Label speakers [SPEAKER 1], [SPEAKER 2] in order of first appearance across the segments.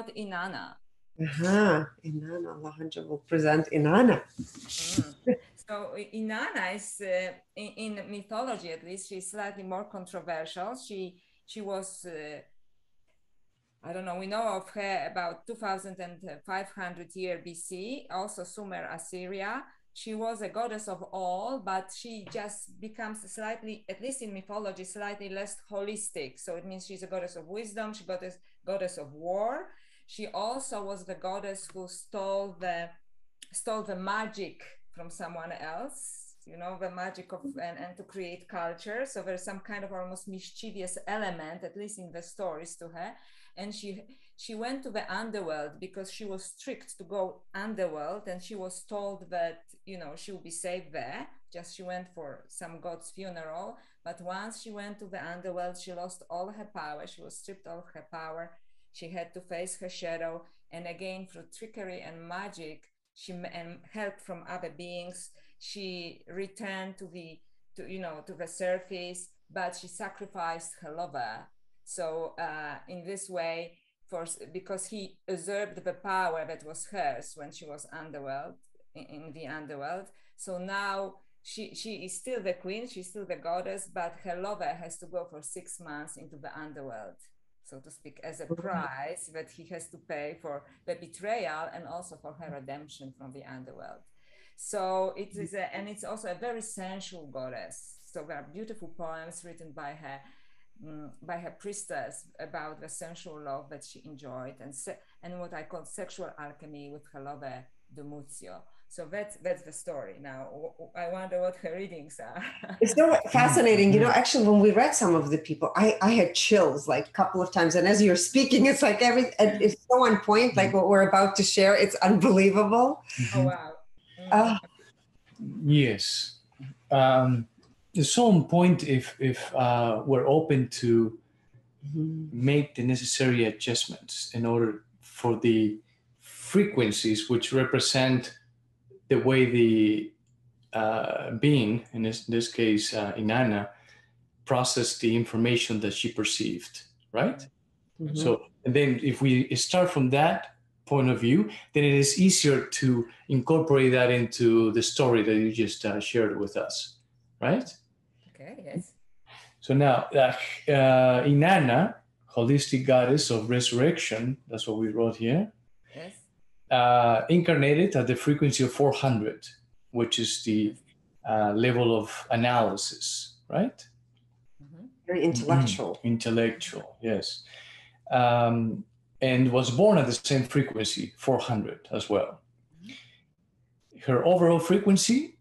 [SPEAKER 1] about Inanna.
[SPEAKER 2] Inanna, Alejandro will present Inanna.
[SPEAKER 1] So Inanna is, in mythology at least, she's slightly more controversial. She was, I don't know, we know of her about 2,500 year BC, also Sumer, Assyria. She was a goddess of all, but she just becomes slightly, at least in mythology, slightly less holistic. So it means she's a goddess of wisdom, she's goddess of war. She also was the goddess who stole the magic from someone else, you know, the magic of, and to create culture. So there's some kind of almost mischievous element, at least in the stories, to her. And she went to the underworld because she was tricked to go underworld, and she was told that, you know, she would be safe there. Just she went for some god's funeral. But once she went to the underworld, she lost all her power. She was stripped of her power. She had to face her shadow. And again, through trickery and magic, and help from other beings, she returned to the surface, but she sacrificed her lover. So in this way, because he usurped the power that was hers when she was in the underworld. So now she is still the queen, she's still the goddess, but her lover has to go for 6 months into the underworld, so to speak, as a price that he has to pay for the betrayal and also for her redemption from the underworld. So it is, and it's also a very sensual goddess. So there are beautiful poems written by her priestess about the sensual love that she enjoyed, and what I call sexual alchemy with her lover Dumuzio. So that's the story. Now, I wonder what her readings are.
[SPEAKER 2] It's so fascinating. You know, actually, when we read some of the people, I had chills like a couple of times. And as you're speaking, it's like it's so on point, like what we're about to share. It's unbelievable.
[SPEAKER 1] Oh, wow.
[SPEAKER 3] Yes. It's so on point if we're open to make the necessary adjustments in order for the frequencies which represent the way the being, in this case, Inanna, processed the information that she perceived, right? So, and then if we start from that point of view, then it is easier to incorporate that into the story that you just shared with us, right?
[SPEAKER 1] Okay, yes.
[SPEAKER 3] So now, Inanna, holistic goddess of resurrection, that's what we wrote here.
[SPEAKER 1] Yes.
[SPEAKER 3] Incarnated at the frequency of 400, which is the level of analysis, right?
[SPEAKER 2] Very intellectual.
[SPEAKER 3] Intellectual, yes. And was born at the same frequency, 400 as well. Her overall frequency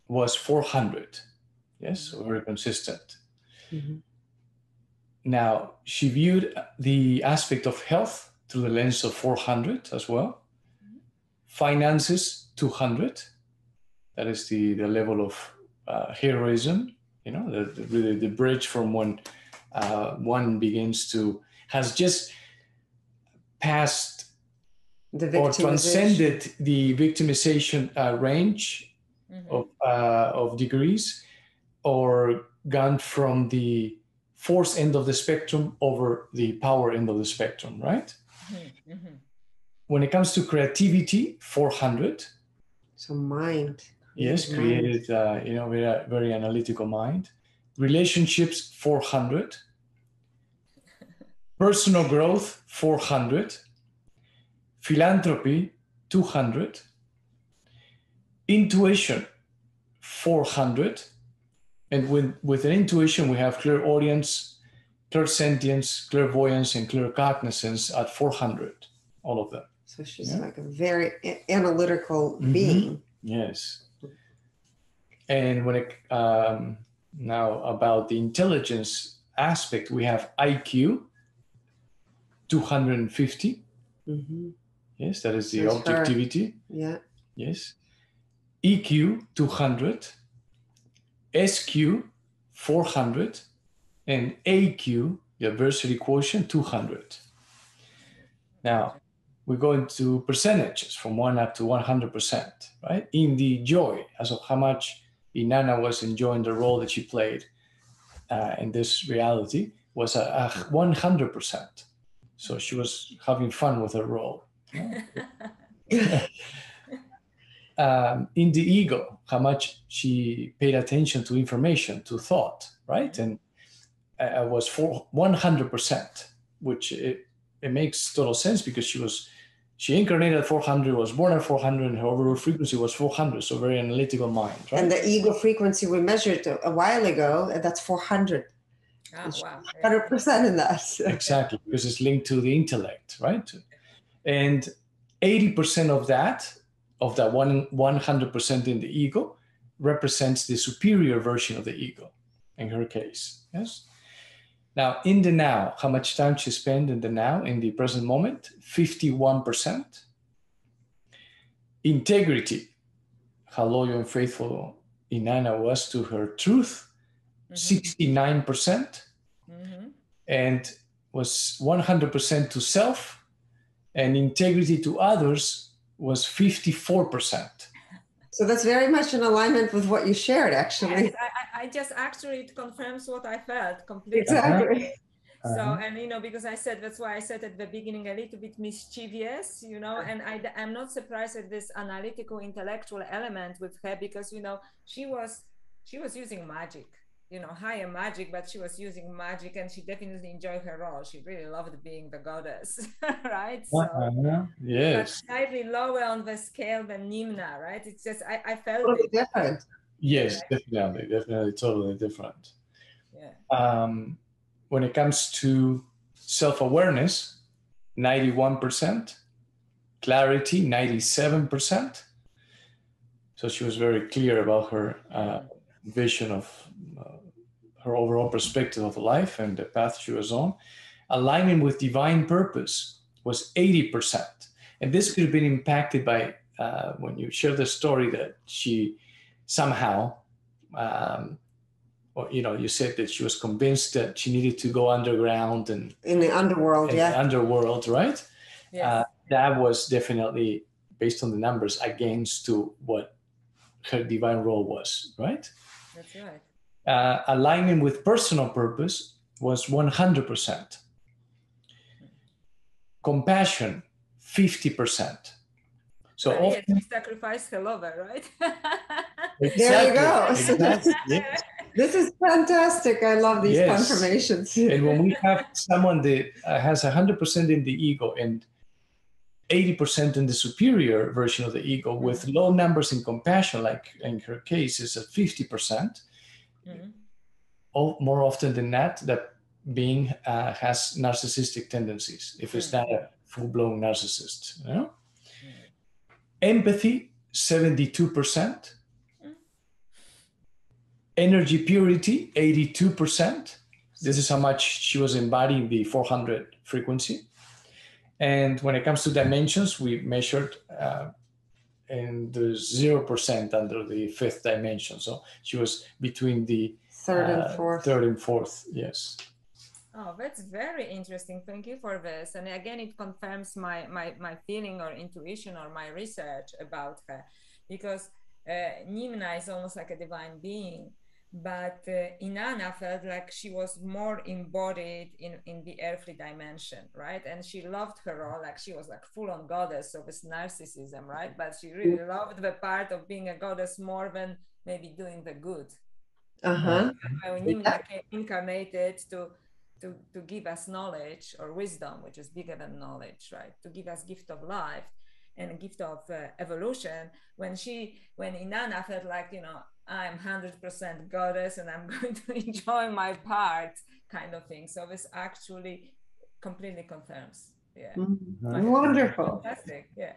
[SPEAKER 3] was 400, yes, so very consistent. Now, she viewed the aspect of health through the lens of 400 as well. Finances, 200. That is the level of heroism, you know, really the bridge from when one has just passed or transcended the victimization range of degrees, or gone from the force end of the spectrum over the power end of the spectrum, right? When it comes to creativity, 400.
[SPEAKER 2] So mind.
[SPEAKER 3] Yes, created, very analytical mind. Relationships, 400. Personal growth, 400. Philanthropy, 200. Intuition, 400. And with an intuition, we have clairaudience, clairsentience, clairvoyance, and claircognizance at 400, all of them.
[SPEAKER 2] So she's like a very analytical being.
[SPEAKER 3] Yes. And when now about the intelligence aspect, we have IQ, 250. Yes, that is the objectivity.
[SPEAKER 2] Yeah.
[SPEAKER 3] Yes. EQ, 200. SQ, 400. And AQ, the adversity quotient, 200. Now, we go into percentages from 1 up to 100%, right? In the joy, as of how much Inanna was enjoying the role that she played in this reality, was a 100%. So she was having fun with her role. In the ego, how much she paid attention to information, to thought, right? And was for 100%, which it makes total sense because she incarnated at 400, was born at 400, and her overall frequency was 400, so very analytical mind, right?
[SPEAKER 2] And the ego frequency we measured a while ago, that's 400.
[SPEAKER 1] Oh, wow.
[SPEAKER 2] 100% in that.
[SPEAKER 3] Exactly, because it's linked to the intellect, right? And 80% of that 100% in the ego represents the superior version of the ego, in her case, yes? Now, in the now, how much time she spent in the now, in the present moment? 51%. Integrity, how loyal and faithful Inanna was to her truth, 69%. And was 100% to self, and integrity to others was 54%.
[SPEAKER 2] So that's very much in alignment with what you shared, actually.
[SPEAKER 1] Yes, I just actually, it confirms what I felt completely.
[SPEAKER 2] Exactly.
[SPEAKER 1] So, and you know, because I said, that's why I said at the beginning a little bit mischievous, you know, and I'm not surprised at this analytical intellectual element with her, because, you know, she was using magic, you know, higher magic, but she was using magic, and she definitely enjoyed her role. She really loved being the goddess, right? So
[SPEAKER 3] yes,
[SPEAKER 1] slightly lower on the scale than Nimna, right? It's just I felt
[SPEAKER 2] Totally
[SPEAKER 1] it.
[SPEAKER 2] different.
[SPEAKER 3] Yes, definitely, totally different.
[SPEAKER 1] Yeah.
[SPEAKER 3] When it comes to self-awareness, 91%, clarity, 97%. So she was very clear about her vision of her overall perspective of life and the path she was on. Alignment with divine purpose was 80%. And this could have been impacted by when you share the story that she somehow, or, you know, you said that she was convinced that she needed to go underground and
[SPEAKER 2] in the underworld,
[SPEAKER 3] underworld, right?
[SPEAKER 1] Yes.
[SPEAKER 3] That was definitely, based on the numbers, against to what her divine role was, right?
[SPEAKER 1] That's right.
[SPEAKER 3] Alignment with personal purpose was 100%. Compassion, 50%. So
[SPEAKER 1] well, yes, she sacrificed her lover, right?
[SPEAKER 2] There you go.
[SPEAKER 3] Exactly. Yes.
[SPEAKER 2] This is fantastic. I love these confirmations.
[SPEAKER 3] And when we have someone that has 100% in the ego and 80% in the superior version of the ego, with low numbers in compassion, like in her case is at 50%, more often than not, that being has narcissistic tendencies, if it's not a full-blown narcissist. You know? Empathy, 72%. Energy purity, 82%. This is how much she was embodying the 400 frequency. And when it comes to dimensions, we measured in the 0% under the fifth dimension. So she was between the
[SPEAKER 2] third and fourth.
[SPEAKER 3] Yes.
[SPEAKER 1] Oh, that's very interesting. Thank you for this. And again, it confirms my feeling or intuition or my research about her, because Nimna is almost like a divine being, but Inanna felt like she was more embodied in the earthly dimension, right? And she loved her role, like she was like full-on goddess of this narcissism, right? But she really loved the part of being a goddess more than maybe doing the good. When Nimna came incarnated to give us knowledge or wisdom, which is bigger than knowledge, right? To give us gift of life and a gift of evolution. When Inanna felt like, you know, I'm 100% goddess and I'm going to enjoy my part, kind of thing. So this actually completely confirms. Yeah.
[SPEAKER 2] Wonderful.
[SPEAKER 1] Fantastic. Yeah.